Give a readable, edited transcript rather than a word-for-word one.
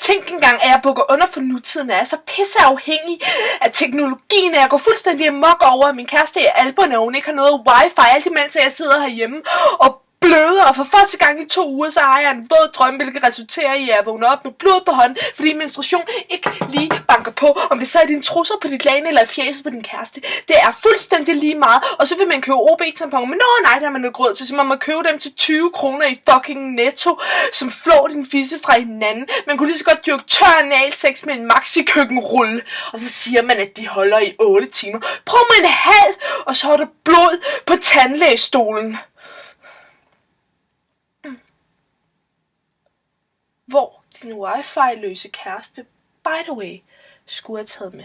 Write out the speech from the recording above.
Tænk engang, at jeg bukker under for nutiden, er så pisse afhængig af teknologien, at jeg går fuldstændig amok over, at min kæreste i Alperne, og hun ikke har noget wifi, alt imens jeg sidder herhjemme og bløder, og for første gang i 2 uger, så har jeg en våd drøm, hvilket resulterer i, at jeg vågner op med blod på hånden, fordi menstruation ikke lige banker på, om det så er dine trusser på dit lane eller fjeset på din kæreste. Det er fuldstændig lige meget, og så vil man købe OB-tamponer, men nej, der har man jo råd til, så man må købe dem til 20 kroner i fucking Netto, som flår din fisse fra hinanden. Man kunne lige så godt dyrke tør analsex med en maxi-køkkenrulle, og så siger man, at de holder i 8 timer. Prøv med en halv, og så har du blod på tandlægestolen. Hvor din wifi-løse kæreste, by the way, skulle have taget med.